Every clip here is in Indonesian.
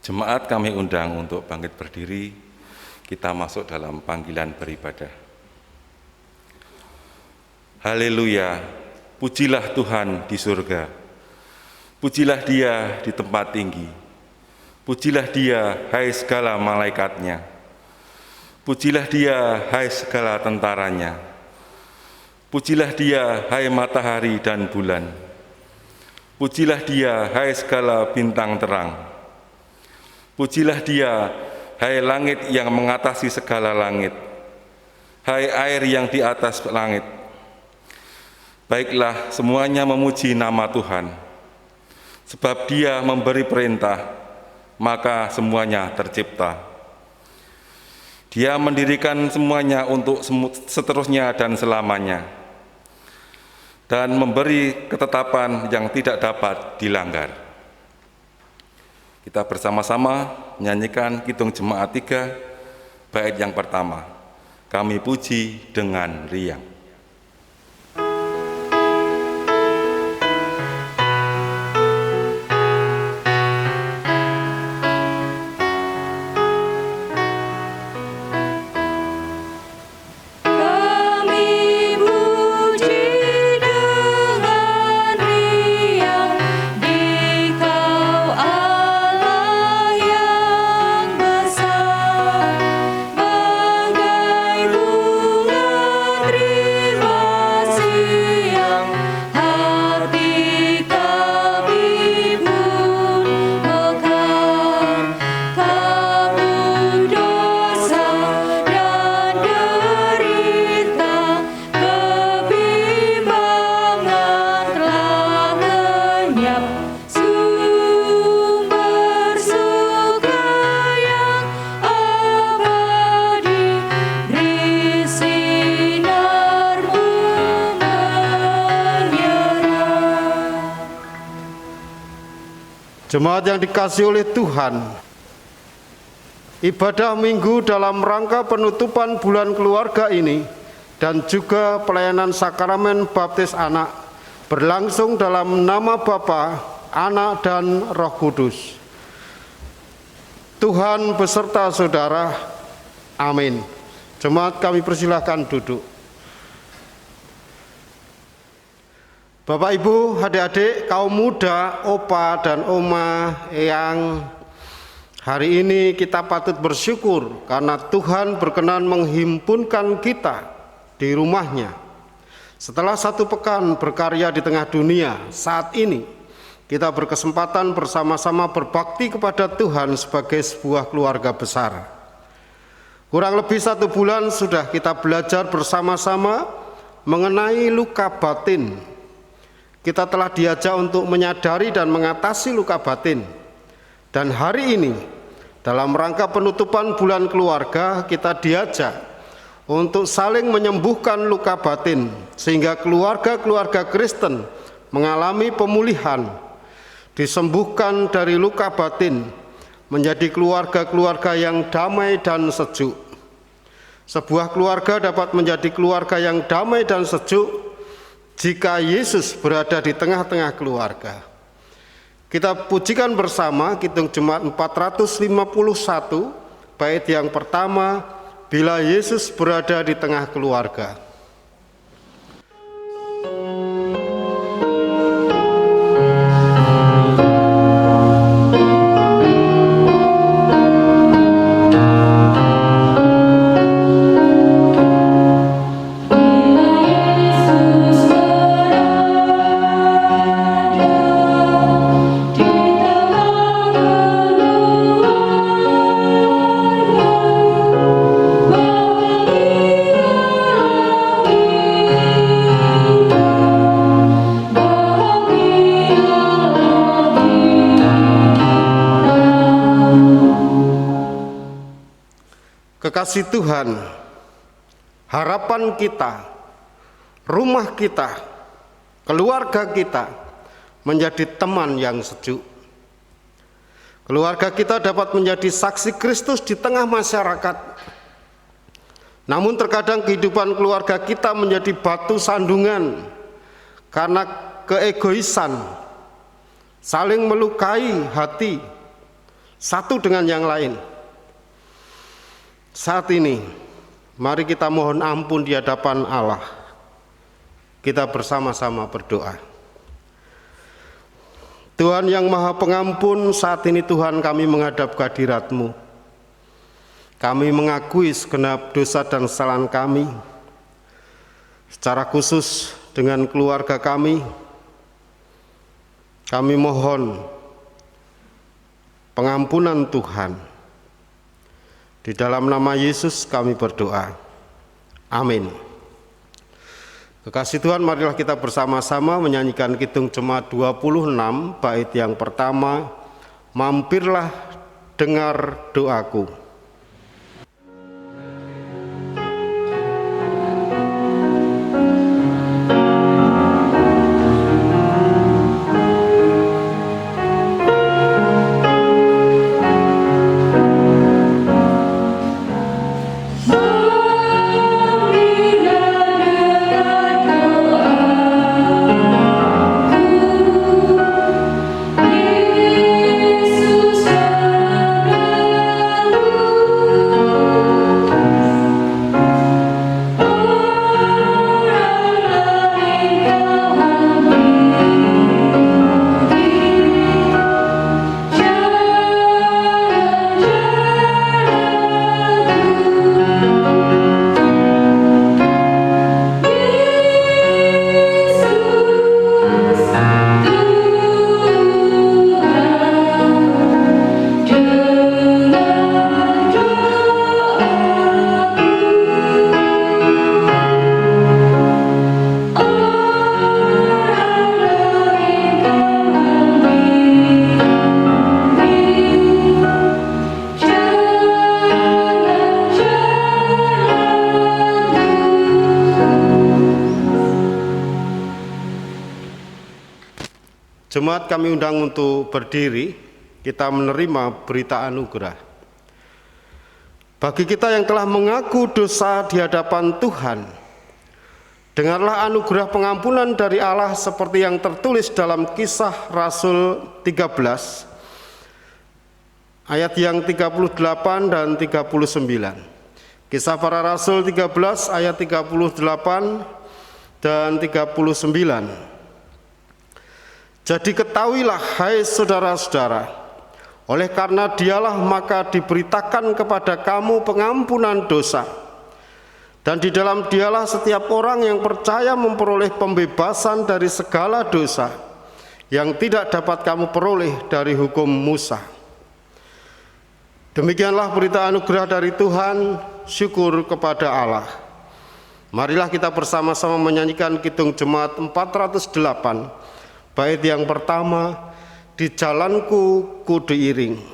Jemaat kami undang untuk bangkit berdiri, kita masuk dalam panggilan beribadah. Haleluya, pujilah Tuhan di surga, pujilah Dia di tempat tinggi, pujilah Dia hai segala malaikatnya, pujilah Dia hai segala tentaranya, pujilah Dia hai matahari dan bulan, pujilah Dia hai segala bintang terang, pujilah Dia, hai langit yang mengatasi segala langit, hai air yang di atas langit. Baiklah, semuanya memuji nama Tuhan, sebab Dia memberi perintah, maka semuanya tercipta. Dia mendirikan semuanya untuk seterusnya dan selamanya, dan memberi ketetapan yang tidak dapat dilanggar. Kita bersama-sama menyanyikan Kidung Jemaat 3, bait yang pertama. Kami puji dengan riang. Jemaat yang dikasihi oleh Tuhan, ibadah minggu dalam rangka penutupan bulan keluarga ini dan juga pelayanan sakramen baptis anak berlangsung dalam nama Bapa, Anak, dan Roh Kudus. Tuhan beserta saudara, amin. Jemaat kami persilahkan duduk. Bapak, Ibu, adik-adik, kaum muda, opa dan oma yang hari ini kita patut bersyukur karena Tuhan berkenan menghimpunkan kita di rumahnya. Setelah 1 pekan berkarya di tengah dunia, saat ini kita berkesempatan bersama-sama berbakti kepada Tuhan sebagai sebuah keluarga besar. Kurang lebih 1 bulan sudah kita belajar bersama-sama mengenai luka batin. Kita telah diajak untuk menyadari dan mengatasi luka batin. Dan hari ini, dalam rangka penutupan bulan keluarga, kita diajak untuk saling menyembuhkan luka batin, sehingga keluarga-keluarga Kristen mengalami pemulihan, disembuhkan dari luka batin, menjadi keluarga-keluarga yang damai dan sejuk. Sebuah keluarga dapat menjadi keluarga yang damai dan sejuk jika Yesus berada di tengah-tengah keluarga. Kita pujikan bersama Kidung Jemaat 451, bait yang pertama, Bila Yesus berada di tengah keluarga. Kekasih Tuhan, harapan kita, rumah kita, keluarga kita menjadi teman yang sejuk. Keluarga kita dapat menjadi saksi Kristus di tengah masyarakat. Namun terkadang kehidupan keluarga kita menjadi batu sandungan karena keegoisan, saling melukai hati, satu dengan yang lain. Saat ini, mari kita mohon ampun di hadapan Allah. Kita bersama-sama berdoa. Tuhan yang Maha Pengampun, saat ini Tuhan kami menghadap kehadirat-Mu. Kami mengakui segenap dosa dan kesalahan kami, secara khusus dengan keluarga kami. Kami mohon pengampunan Tuhan. Di dalam nama Yesus kami berdoa. Amin. Kekasih Tuhan, marilah kita bersama-sama menyanyikan Kidung Jemaat 26, bait yang pertama, Mampirlah dengar doaku. Jemaat kami undang untuk berdiri, kita menerima berita anugerah. Bagi kita yang telah mengaku dosa di hadapan Tuhan, dengarlah anugerah pengampunan dari Allah seperti yang tertulis dalam Kisah Rasul 13, ayat yang 38 dan 39. Kisah Para Rasul 13 ayat 38 dan 39. Jadi ketahuilah, hai saudara-saudara, oleh karena Dialah maka diberitakan kepada kamu pengampunan dosa, dan di dalam Dialah setiap orang yang percaya memperoleh pembebasan dari segala dosa yang tidak dapat kamu peroleh dari hukum Musa. Demikianlah berita anugerah dari Tuhan. Syukur kepada Allah. Marilah kita bersama-sama menyanyikan Kidung Jemaat 408, bait yang pertama, Di Jalanku Ku Diiring.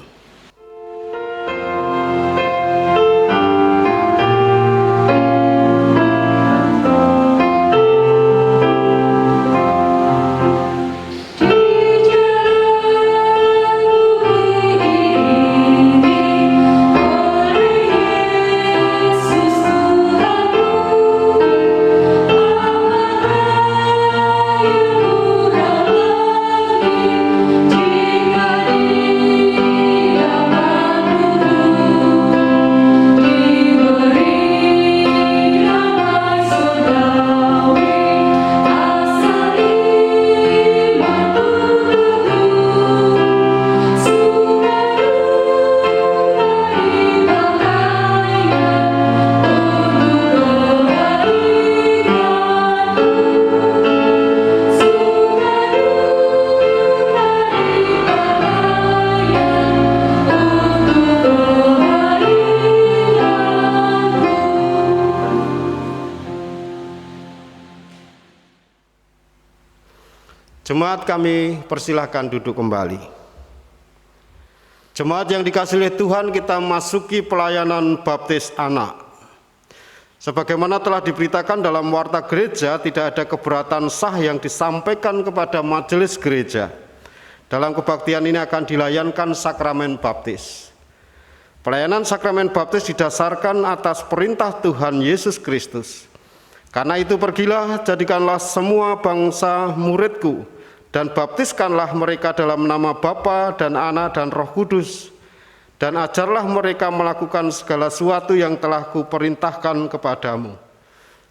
Jemaat kami persilahkan duduk kembali. Jemaat yang dikasihi oleh Tuhan, kita masuki pelayanan baptis anak. Sebagaimana telah diberitakan dalam warta gereja, tidak ada keberatan sah yang disampaikan kepada majelis gereja. Dalam kebaktian ini akan dilayankan sakramen baptis. Pelayanan sakramen baptis didasarkan atas perintah Tuhan Yesus Kristus. Karena itu pergilah, jadikanlah semua bangsa muridku, dan baptiskanlah mereka dalam nama Bapa dan Anak dan Roh Kudus, dan ajarlah mereka melakukan segala sesuatu yang telah kuperintahkan kepadamu.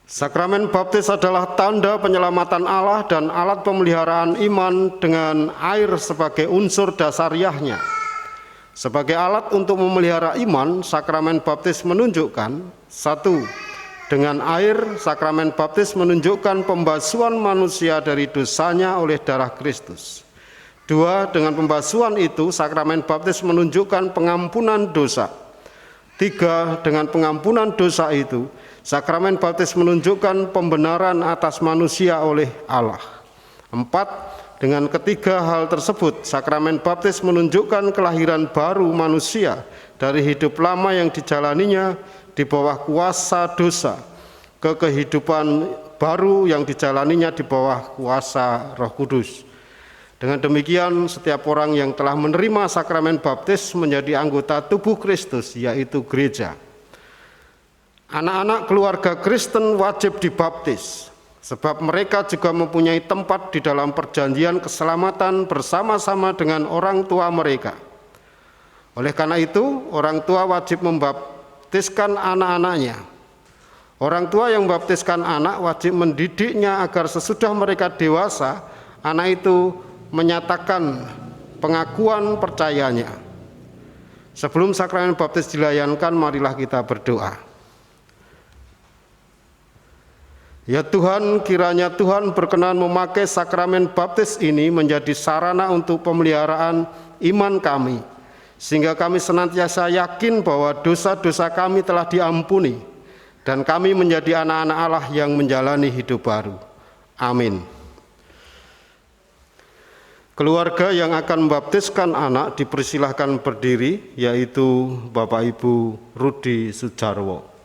Sakramen baptis adalah tanda penyelamatan Allah dan alat pemeliharaan iman dengan air sebagai unsur dasariahnya. Sebagai alat untuk memelihara iman, sakramen baptis menunjukkan: 1. Dengan air, sakramen baptis menunjukkan pembasuhan manusia dari dosanya oleh darah Kristus. 2. Dengan pembasuhan itu, sakramen baptis menunjukkan pengampunan dosa. 3. Dengan pengampunan dosa itu, sakramen baptis menunjukkan pembenaran atas manusia oleh Allah. 4. Dengan ketiga hal tersebut, sakramen baptis menunjukkan kelahiran baru manusia dari hidup lama yang dijalaninya di bawah kuasa dosa ke kehidupan baru yang dijalaninya di bawah kuasa Roh Kudus. Dengan demikian, setiap orang yang telah menerima sakramen baptis menjadi anggota tubuh Kristus, yaitu gereja. Anak-anak keluarga Kristen wajib dibaptis, sebab mereka juga mempunyai tempat di dalam perjanjian keselamatan bersama-sama dengan orang tua mereka. Oleh karena itu, orang tua wajib membaptiskan anak-anaknya. Orang tua yang membaptiskan anak wajib mendidiknya agar sesudah mereka dewasa, anak itu menyatakan pengakuan percayanya. Sebelum sakramen baptis dilayankan, marilah kita berdoa. Ya Tuhan, kiranya Tuhan berkenan memakai sakramen baptis ini menjadi sarana untuk pemeliharaan iman kami, sehingga kami senantiasa yakin bahwa dosa-dosa kami telah diampuni, dan kami menjadi anak-anak Allah yang menjalani hidup baru. Amin. Keluarga yang akan membaptiskan anak dipersilahkan berdiri, yaitu Bapak Ibu Rudi Sujarwo.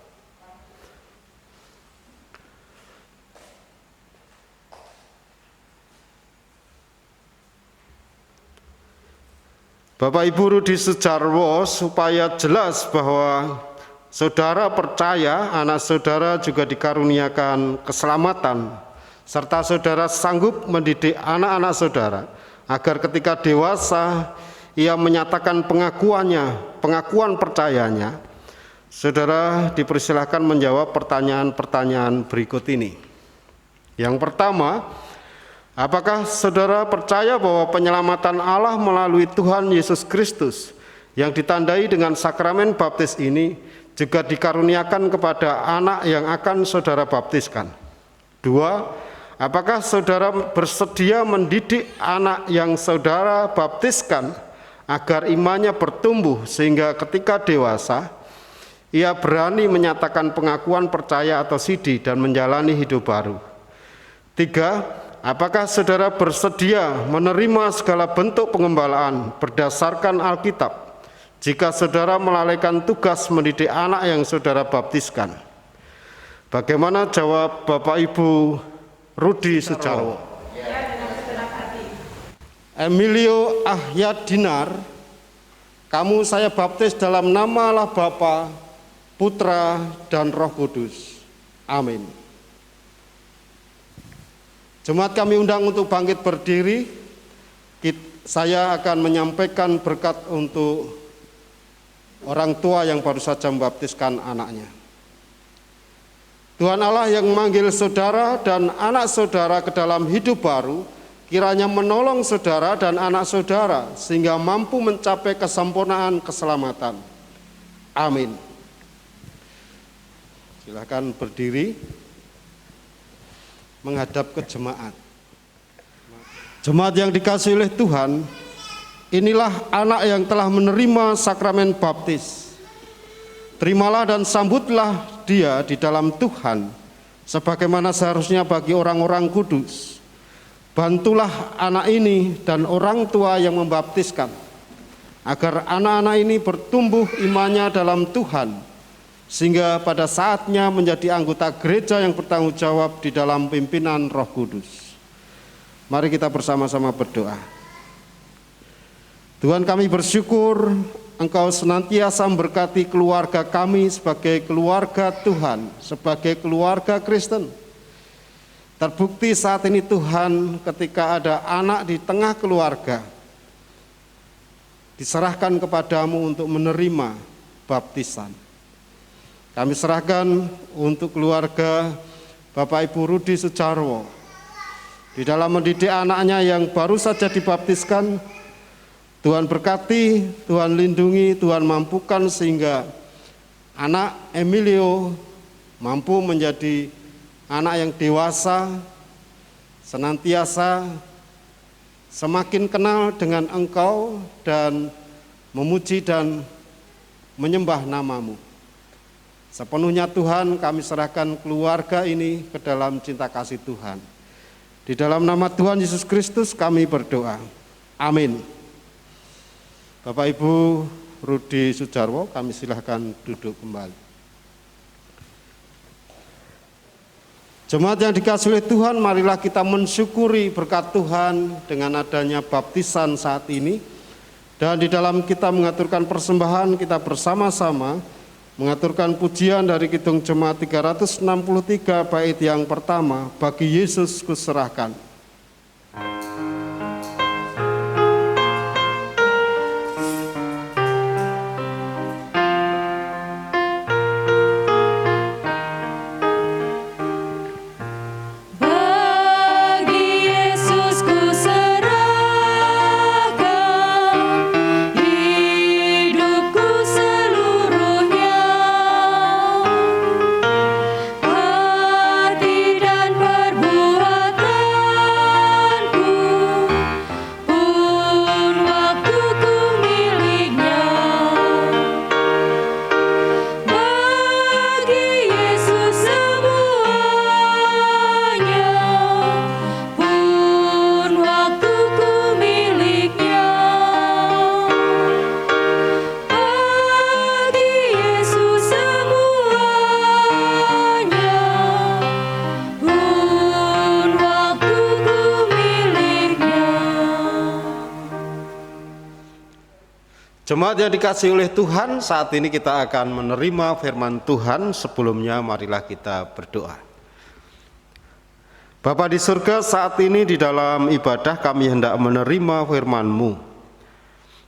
Bapak Ibu Rudi Sujarwo, supaya jelas bahwa saudara percaya anak saudara juga dikaruniakan keselamatan, serta saudara sanggup mendidik anak-anak saudara, agar ketika dewasa ia menyatakan pengakuan percayanya, saudara dipersilahkan menjawab pertanyaan-pertanyaan berikut ini. Yang pertama, apakah saudara percaya bahwa penyelamatan Allah melalui Tuhan Yesus Kristus yang ditandai dengan sakramen baptis ini juga dikaruniakan kepada anak yang akan saudara baptiskan? 2. Apakah saudara bersedia mendidik anak yang saudara baptiskan agar imannya bertumbuh sehingga ketika dewasa ia berani menyatakan pengakuan percaya atau sidi dan menjalani hidup baru? 3. Apakah saudara bersedia menerima segala bentuk pengembalaan berdasarkan Alkitab jika saudara melalaikan tugas mendidik anak yang saudara baptiskan? Bagaimana jawab Bapak Ibu Rudi Sujarwo? Emilio Ahyad Dinar, kamu saya baptis dalam nama Allah Bapa, Putra, dan Roh Kudus. Amin. Jemaat kami undang untuk bangkit berdiri. Saya akan menyampaikan berkat untuk orang tua yang baru saja membaptiskan anaknya. Tuhan Allah yang memanggil saudara dan anak saudara ke dalam hidup baru, kiranya menolong saudara dan anak saudara sehingga mampu mencapai kesempurnaan keselamatan. Amin. Silakan berdiri menghadap ke jemaat. Jemaat yang dikasihi oleh Tuhan, inilah anak yang telah menerima sakramen baptis. Terimalah dan sambutlah dia di dalam Tuhan, sebagaimana seharusnya bagi orang-orang kudus. Bantulah anak ini dan orang tua yang membaptiskan, agar anak-anak ini bertumbuh imannya dalam Tuhan, sehingga pada saatnya menjadi anggota gereja yang bertanggung jawab di dalam pimpinan Roh Kudus. Mari kita bersama-sama berdoa. Tuhan, kami bersyukur Engkau senantiasa memberkati keluarga kami sebagai keluarga Tuhan, sebagai keluarga Kristen. Terbukti saat ini Tuhan, ketika ada anak di tengah keluarga, diserahkan kepadamu untuk menerima baptisan. Kami serahkan untuk keluarga Bapak Ibu Rudi Sujarwo di dalam mendidik anaknya yang baru saja dibaptiskan. Tuhan berkati, Tuhan lindungi, Tuhan mampukan sehingga anak Emilio mampu menjadi anak yang dewasa, senantiasa semakin kenal dengan Engkau dan memuji dan menyembah namamu. Sepenuhnya Tuhan kami serahkan keluarga ini ke dalam cinta kasih Tuhan. Di dalam nama Tuhan Yesus Kristus kami berdoa. Amin. Bapak Ibu Rudi Sujarwo, kami silahkan duduk kembali. Jemaat yang dikasihi oleh Tuhan, marilah kita mensyukuri berkat Tuhan dengan adanya baptisan saat ini. Dan di dalam kita mengaturkan persembahan, kita bersama-sama mengaturkan pujian dari Kidung Jemaat 363 bait yang pertama, bagi Yesus kuserahkan. Jemaat yang dikasihi oleh Tuhan, saat ini kita akan menerima firman Tuhan. Sebelumnya marilah kita berdoa. Bapa di surga, saat ini di dalam ibadah kami hendak menerima firman-Mu.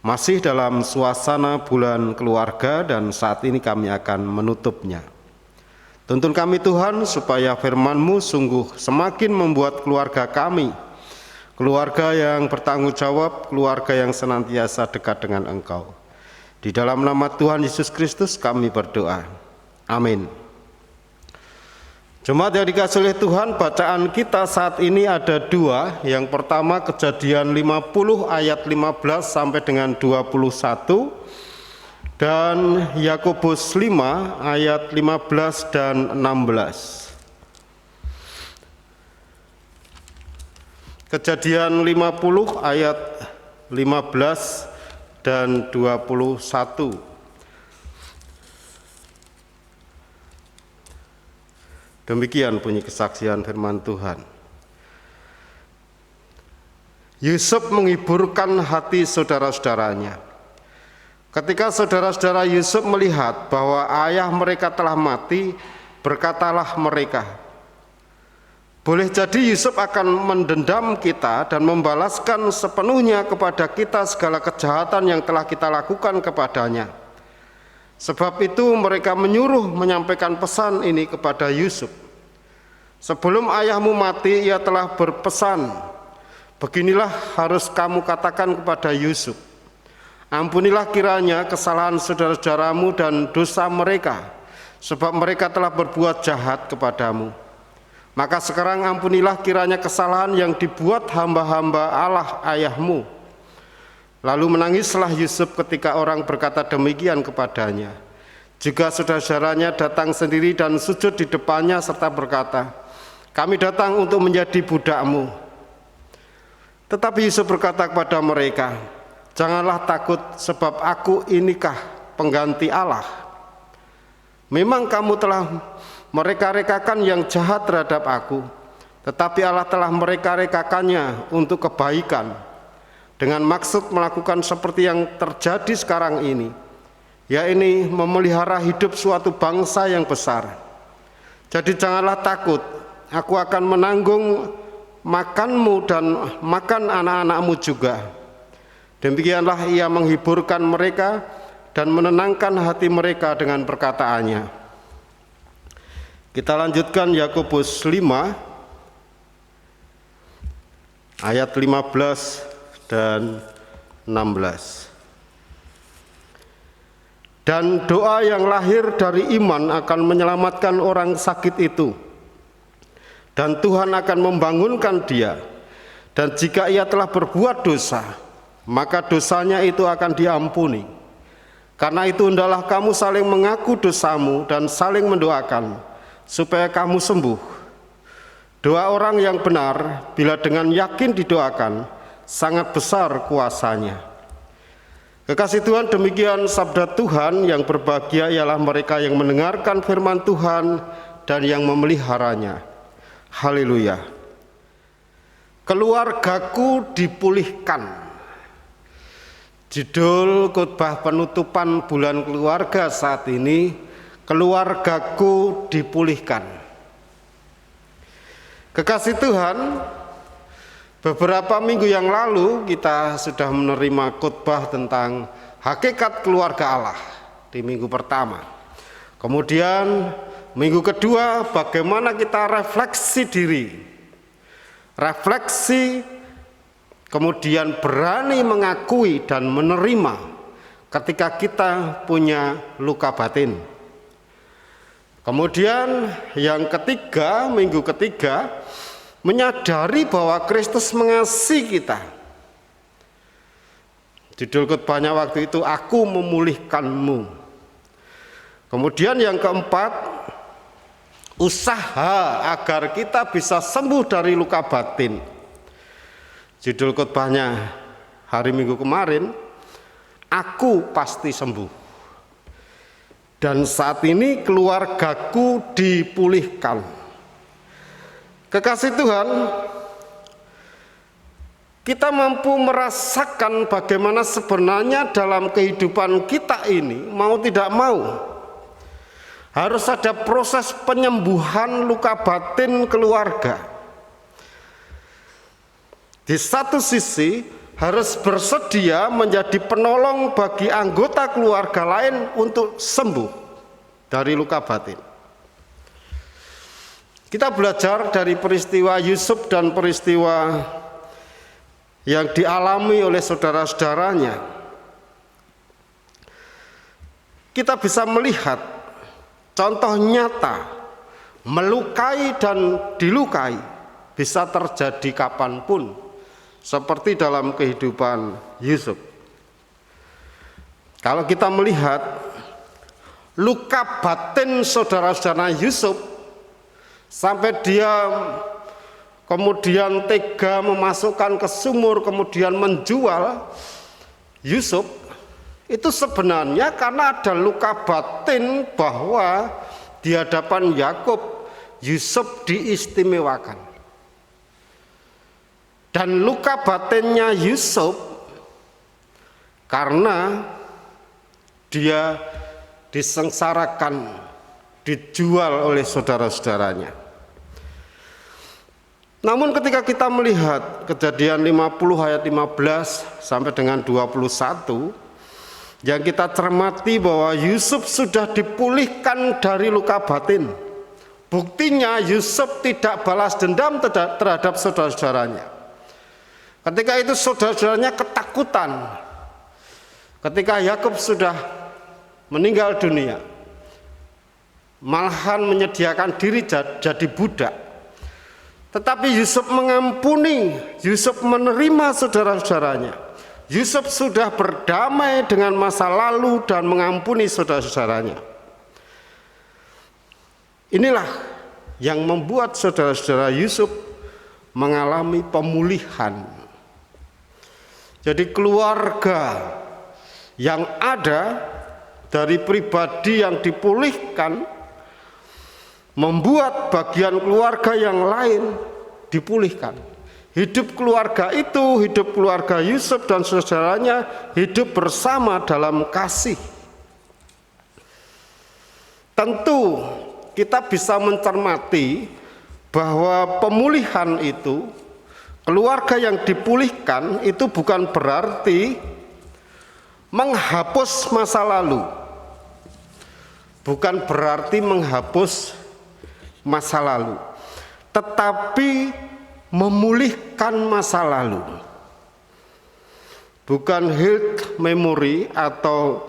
Masih dalam suasana bulan keluarga dan saat ini kami akan menutupnya. Tuntun kami Tuhan supaya firman-Mu sungguh semakin membuat keluarga kami, keluarga yang bertanggung jawab, keluarga yang senantiasa dekat dengan Engkau. Di dalam nama Tuhan Yesus Kristus kami berdoa. Amin. Jemaat yang dikasihi oleh Tuhan, bacaan kita saat ini ada dua. Yang pertama Kejadian 50 ayat 15 sampai dengan 21. Dan Yakobus 5 ayat 15 dan 16. Kejadian 50 ayat 15 dan 21. Demikian bunyi kesaksian firman Tuhan. Yusuf menghiburkan hati saudara-saudaranya. Ketika saudara-saudara Yusuf melihat bahwa ayah mereka telah mati, berkatalah mereka, boleh jadi Yusuf akan mendendam kita dan membalaskan sepenuhnya kepada kita segala kejahatan yang telah kita lakukan kepadanya. Sebab itu mereka menyuruh menyampaikan pesan ini kepada Yusuf. Sebelum ayahmu mati, ia telah berpesan, beginilah harus kamu katakan kepada Yusuf, ampunilah kiranya kesalahan saudara-saudaramu dan dosa mereka, sebab mereka telah berbuat jahat kepadamu. Maka sekarang ampunilah kiranya kesalahan yang dibuat hamba-hamba Allah ayahmu. Lalu menangislah Yusuf ketika orang berkata demikian kepadanya. Juga saudara-saudaranya datang sendiri dan sujud di depannya serta berkata, kami datang untuk menjadi budakmu. Tetapi Yusuf berkata kepada mereka, janganlah takut, sebab aku inikah pengganti Allah. Memang kamu telah mereka-rekakan yang jahat terhadap aku, tetapi Allah telah mereka-rekakannya untuk kebaikan, dengan maksud melakukan seperti yang terjadi sekarang ini, yaitu memelihara hidup suatu bangsa yang besar. Jadi janganlah takut, aku akan menanggung makanmu dan makan anak-anakmu juga. Demikianlah ia menghiburkan mereka dan menenangkan hati mereka dengan perkataannya. Kita lanjutkan Yakobus 5 ayat 15 dan 16. Dan doa yang lahir dari iman akan menyelamatkan orang sakit itu, dan Tuhan akan membangunkan dia. Dan jika ia telah berbuat dosa, maka dosanya itu akan diampuni. Karena itu hendaklah kamu saling mengaku dosamu dan saling mendoakan, supaya kamu sembuh. Doa orang yang benar, bila dengan yakin didoakan, sangat besar kuasanya. Kekasih Tuhan, demikian sabda Tuhan. Yang berbahagia ialah mereka yang mendengarkan firman Tuhan dan yang memeliharanya. Haleluya. Keluargaku dipulihkan. Judul khotbah penutupan bulan keluarga saat ini, keluargaku dipulihkan. Kekasih Tuhan, beberapa minggu yang lalu kita sudah menerima khotbah tentang hakikat keluarga Allah di minggu pertama. Kemudian minggu kedua bagaimana kita refleksi diri. Refleksi, kemudian berani mengakui dan menerima ketika kita punya luka batin. Kemudian yang ketiga, minggu ketiga, menyadari bahwa Kristus mengasihi kita. Judul khotbahnya waktu itu, aku memulihkanmu. Kemudian yang keempat, usaha agar kita bisa sembuh dari luka batin. Judul khotbahnya hari Minggu kemarin, aku pasti sembuh. Dan saat ini keluargaku dipulihkan. Kekasih Tuhan, kita mampu merasakan bagaimana sebenarnya dalam kehidupan kita ini, mau tidak mau, harus ada proses penyembuhan luka batin keluarga. Di satu sisi, harus bersedia menjadi penolong bagi anggota keluarga lain untuk sembuh dari luka batin. Kita belajar dari peristiwa Yusuf dan peristiwa yang dialami oleh saudara-saudaranya. Kita bisa melihat contoh nyata melukai dan dilukai bisa terjadi kapanpun, seperti dalam kehidupan Yusuf. Kalau kita melihat luka batin saudara-saudara Yusuf, sampai dia kemudian tega memasukkan ke sumur, kemudian menjual Yusuf, itu sebenarnya karena ada luka batin bahwa di hadapan Yakub Yusuf diistimewakan. Dan luka batinnya Yusuf karena dia disengsarakan, dijual oleh saudara-saudaranya. Namun ketika kita melihat Kejadian 50 ayat 15 sampai dengan 21, yang kita cermati bahwa Yusuf sudah dipulihkan dari luka batin. Buktinya Yusuf tidak balas dendam terhadap saudara-saudaranya. Ketika itu saudara-saudaranya ketakutan ketika Yakub sudah meninggal dunia, malahan menyediakan diri jadi budak. Tetapi Yusuf mengampuni, Yusuf menerima saudara-saudaranya. Yusuf sudah berdamai dengan masa lalu dan mengampuni saudara-saudaranya. Inilah yang membuat saudara-saudara Yusuf mengalami pemulihan. Jadi keluarga yang ada dari pribadi yang dipulihkan membuat bagian keluarga yang lain dipulihkan. Hidup keluarga itu, hidup keluarga Yusuf dan saudaranya hidup bersama dalam kasih. Tentu kita bisa mencermati bahwa pemulihan itu, keluarga yang dipulihkan itu bukan berarti Menghapus masa lalu bukan berarti menghapus masa lalu, tetapi memulihkan masa lalu. Bukan health memory, atau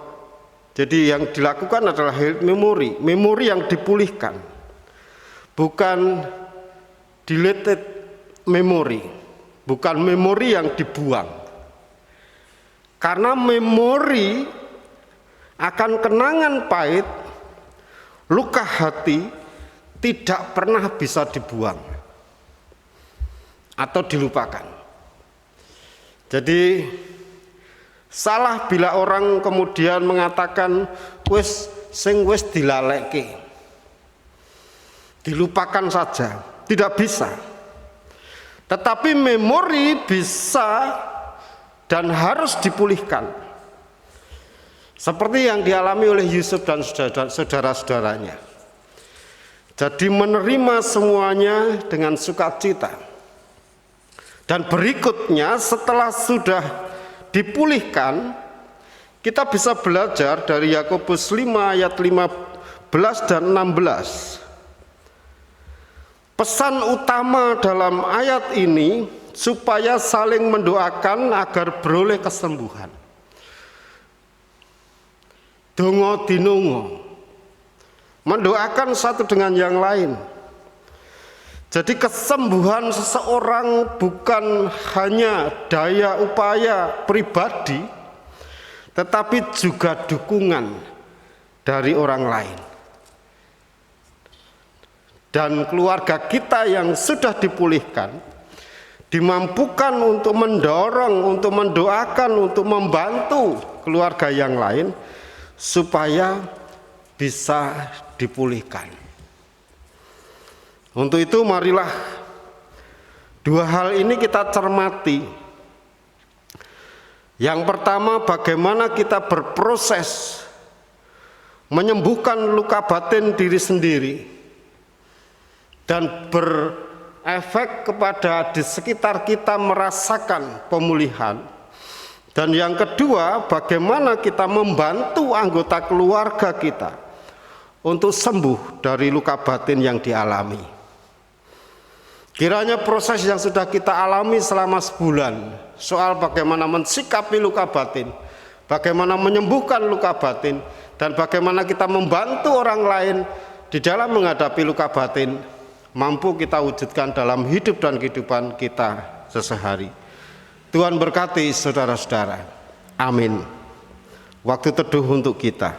jadi yang dilakukan adalah health memory, memori yang dipulihkan, bukan deleted memory, bukan memori yang dibuang. Karena memori akan kenangan pahit, luka hati tidak pernah bisa dibuang atau dilupakan. Jadi salah bila orang kemudian mengatakan wis dilaleke, dilupakan saja. Tidak bisa. Tetapi memori bisa dan harus dipulihkan, seperti yang dialami oleh Yusuf dan saudara-saudaranya. Jadi menerima semuanya dengan sukacita. Dan berikutnya setelah sudah dipulihkan, kita bisa belajar dari Yakobus 5 ayat 15 dan 16. Pesan utama dalam ayat ini supaya saling mendoakan agar beroleh kesembuhan. Dongo dinongo, mendoakan satu dengan yang lain. Jadi kesembuhan seseorang bukan hanya daya upaya pribadi, tetapi juga dukungan dari orang lain. Dan keluarga kita yang sudah dipulihkan dimampukan untuk mendorong, untuk mendoakan, untuk membantu keluarga yang lain supaya bisa dipulihkan. Untuk itu marilah dua hal ini kita cermati. Yang pertama, bagaimana kita berproses menyembuhkan luka batin diri sendiri dan efek kepada di sekitar kita merasakan pemulihan. Dan yang kedua, bagaimana kita membantu anggota keluarga kita untuk sembuh dari luka batin yang dialami. Kiranya proses yang sudah kita alami selama sebulan, soal bagaimana mensikapi luka batin, bagaimana menyembuhkan luka batin, dan bagaimana kita membantu orang lain di dalam menghadapi luka batin, mampu kita wujudkan dalam hidup dan kehidupan kita sehari-hari. Tuhan berkati saudara-saudara. Amin. Waktu teduh untuk kita.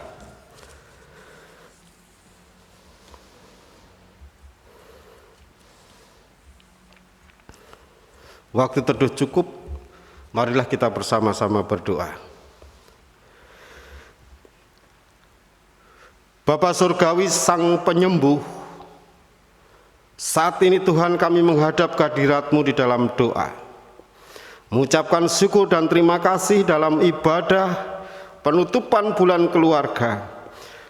Waktu teduh cukup, marilah kita bersama-sama berdoa. Bapa Surgawi, Sang Penyembuh, saat ini Tuhan kami menghadap kehadirat-Mu di dalam doa, mengucapkan syukur dan terima kasih dalam ibadah penutupan bulan keluarga.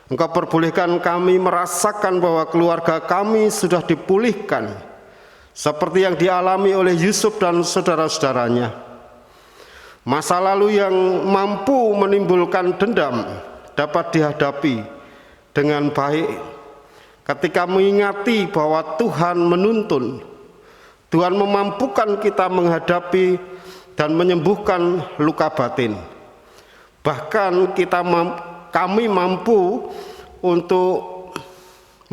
Engkau perbolehkan kami merasakan bahwa keluarga kami sudah dipulihkan, seperti yang dialami oleh Yusuf dan saudara-saudaranya. Masa lalu yang mampu menimbulkan dendam dapat dihadapi dengan baik ketika mengingati bahwa Tuhan menuntun, Tuhan memampukan kita menghadapi dan menyembuhkan luka batin. Bahkan kami mampu untuk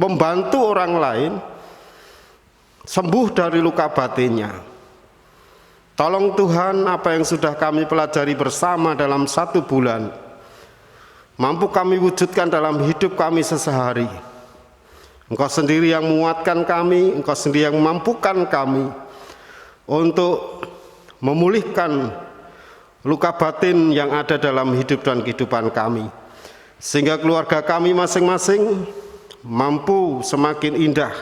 membantu orang lain sembuh dari luka batinnya. Tolong Tuhan, apa yang sudah kami pelajari bersama dalam 1 bulan, mampu kami wujudkan dalam hidup kami sehari-hari. Engkau sendiri yang menguatkan kami, Engkau sendiri yang memampukan kami untuk memulihkan luka batin yang ada dalam hidup dan kehidupan kami, sehingga keluarga kami masing-masing mampu semakin indah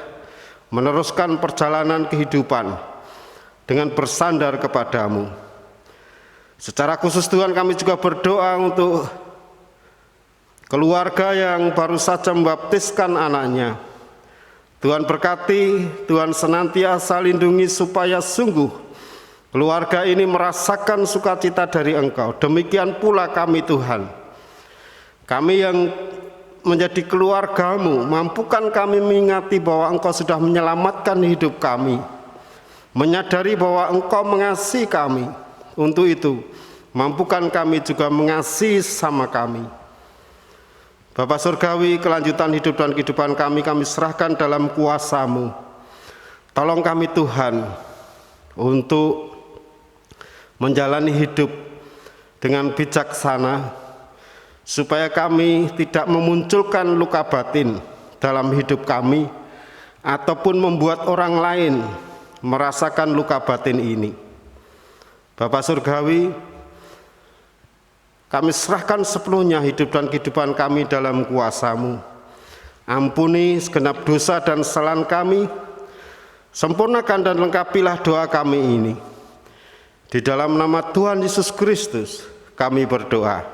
meneruskan perjalanan kehidupan dengan bersandar kepadamu. Secara khusus Tuhan, kami juga berdoa untuk keluarga yang baru saja membaptiskan anaknya. Tuhan berkati, Tuhan senantiasa lindungi supaya sungguh Keluarga ini merasakan sukacita dari Engkau. Demikian pula kami Tuhan. Kami yang menjadi keluarga-Mu, mampukan kami mengingati bahwa Engkau sudah menyelamatkan hidup kami. Menyadari bahwa Engkau mengasihi kami. Untuk itu, mampukan kami juga mengasihi sama kami. Bapa Surgawi, kelanjutan hidup dan kehidupan kami serahkan dalam kuasa-Mu. Tolong kami Tuhan untuk menjalani hidup dengan bijaksana, supaya kami tidak memunculkan luka batin dalam hidup kami, ataupun membuat orang lain merasakan luka batin ini. Bapa Surgawi, kami serahkan sepenuhnya hidup dan kehidupan kami dalam kuasa-Mu. Ampuni segenap dosa dan kesalahan kami, sempurnakan dan lengkapilah doa kami ini. Di dalam nama Tuhan Yesus Kristus kami berdoa.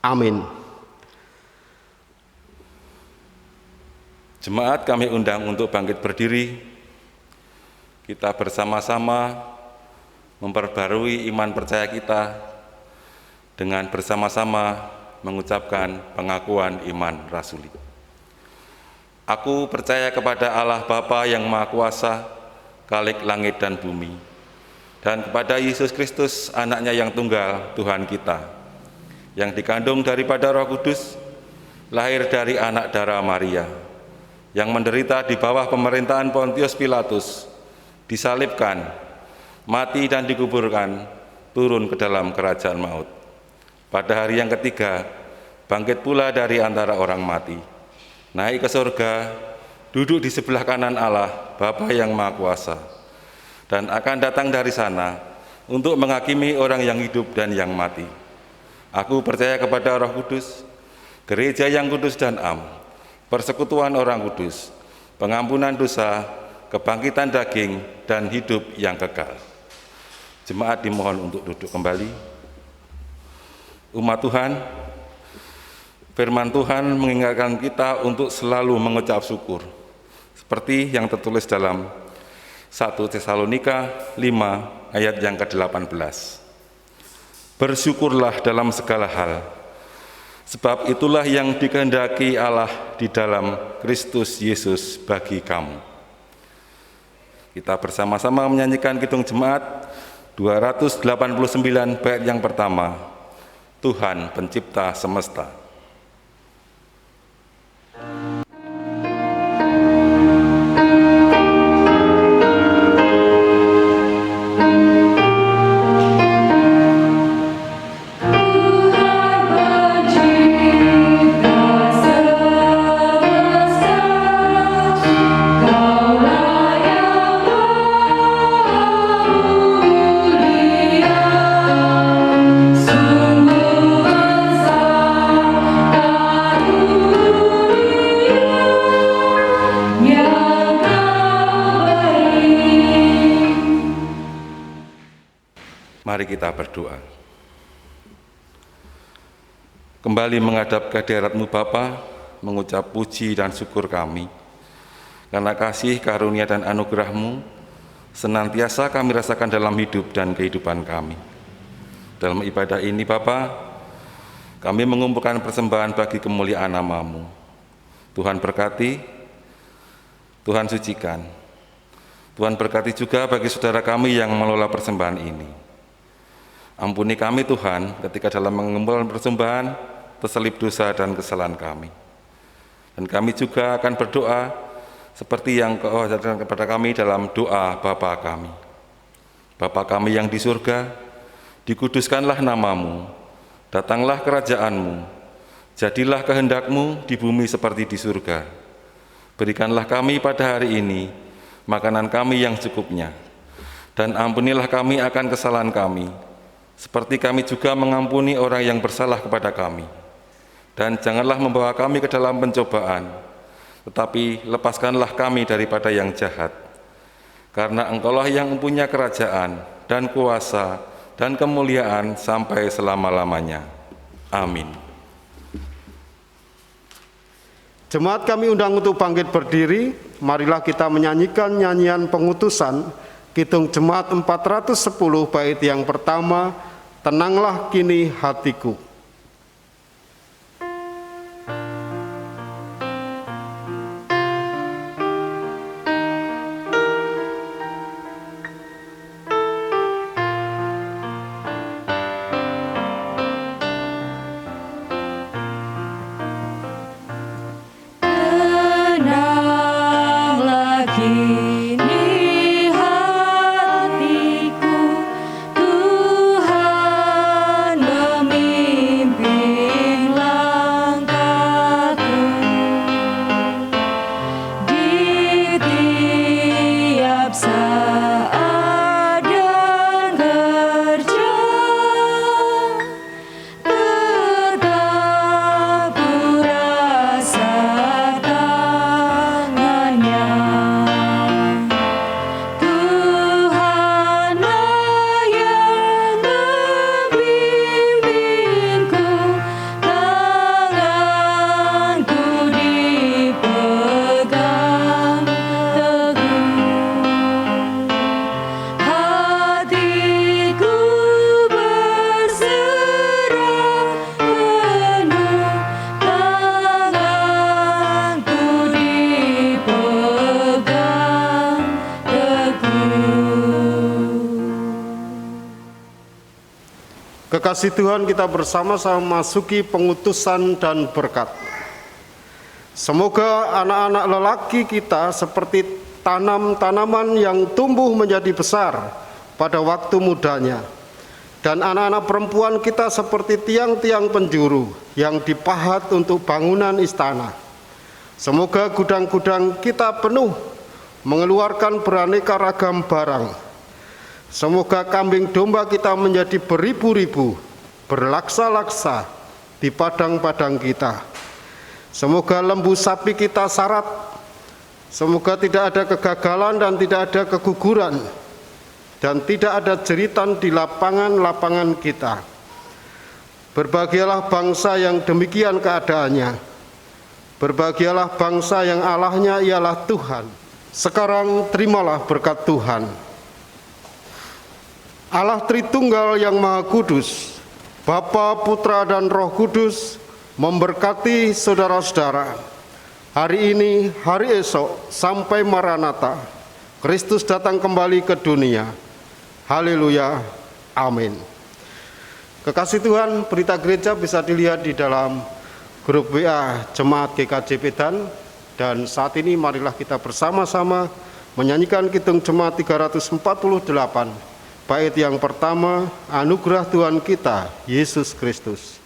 Amin. Jemaat kami undang untuk bangkit berdiri. Kita bersama-sama memperbarui iman percaya kita dengan bersama-sama mengucapkan pengakuan iman rasuli. Aku percaya kepada Allah Bapa yang Maha Kuasa, Khalik langit dan bumi, dan kepada Yesus Kristus, anaknya yang tunggal, Tuhan kita, yang dikandung daripada Roh Kudus, lahir dari anak darah Maria, yang menderita di bawah pemerintahan Pontius Pilatus, disalibkan, mati dan dikuburkan, turun ke dalam kerajaan maut. Pada hari yang ketiga, bangkit pula dari antara orang mati, naik ke surga, duduk di sebelah kanan Allah, Bapa yang Maha Kuasa, dan akan datang dari sana untuk menghakimi orang yang hidup dan yang mati. Aku percaya kepada Roh Kudus, gereja yang kudus dan am, persekutuan orang kudus, pengampunan dosa, kebangkitan daging, dan hidup yang kekal. Jemaat dimohon untuk duduk kembali. Umat Tuhan, firman Tuhan mengingatkan kita untuk selalu mengucap syukur, seperti yang tertulis dalam 1 Tesalonika 5 ayat yang ke-18. Bersyukurlah dalam segala hal, sebab itulah yang dikehendaki Allah di dalam Kristus Yesus bagi kamu. Kita bersama-sama menyanyikan Kidung Jemaat 289 bait yang pertama, Tuhan Pencipta Semesta. Mari kita berdoa. Kembali menghadap kehadirat-Mu Bapa, mengucap puji dan syukur kami, karena kasih, karunia, dan anugerah-Mu senantiasa kami rasakan dalam hidup dan kehidupan kami. Dalam ibadah ini Bapa, kami mengumpulkan persembahan bagi kemuliaan nama-Mu. Tuhan berkati, Tuhan sucikan. Tuhan berkati juga bagi saudara kami yang mengelola persembahan ini. Ampuni kami Tuhan ketika dalam mengumpulkan persembahan terselip dosa dan kesalahan kami. Dan kami juga akan berdoa seperti yang Kau ajarkan kepada kami dalam doa Bapa kami. Bapa kami yang di surga, dikuduskanlah nama-Mu, datanglah kerajaan-Mu, jadilah kehendak-Mu di bumi seperti di surga. Berikanlah kami pada hari ini makanan kami yang cukupnya, dan ampunilah kami akan kesalahan kami, seperti kami juga mengampuni orang yang bersalah kepada kami. Dan janganlah membawa kami ke dalam pencobaan, tetapi lepaskanlah kami daripada yang jahat. Karena Engkaulah yang mempunyai kerajaan dan kuasa dan kemuliaan sampai selama-lamanya. Amin. Jemaat kami undang untuk bangkit berdiri. Marilah kita menyanyikan nyanyian pengutusan Kidung Jemaat 410 bait yang pertama, tenanglah kini hatiku. Kekasih Tuhan, kita bersama-sama masuki pengutusan dan berkat. Semoga anak-anak lelaki kita seperti tanaman yang tumbuh menjadi besar pada waktu mudanya, dan anak-anak perempuan kita seperti tiang-tiang penjuru yang dipahat untuk bangunan istana. Semoga gudang-gudang kita penuh mengeluarkan beraneka ragam barang. Semoga kambing domba kita menjadi beribu-ribu, berlaksa-laksa di padang-padang kita. Semoga lembu sapi kita syarat. Semoga tidak ada kegagalan dan tidak ada keguguran, dan tidak ada jeritan di lapangan-lapangan kita. Berbahagialah bangsa yang demikian keadaannya. Berbahagialah bangsa yang Allahnya ialah Tuhan. Sekarang terimalah berkat Tuhan. Allah Tritunggal yang Maha Kudus, Bapa, Putra, dan Roh Kudus memberkati saudara-saudara hari ini, hari esok, sampai Maranatha, Kristus datang kembali ke dunia. Haleluya, amin. Kekasih Tuhan, berita gereja bisa dilihat di dalam grup WA Jemaat GKJ Medan, dan saat ini marilah kita bersama-sama menyanyikan Kidung Jemaat 348. Bait yang pertama, anugerah Tuhan kita, Yesus Kristus.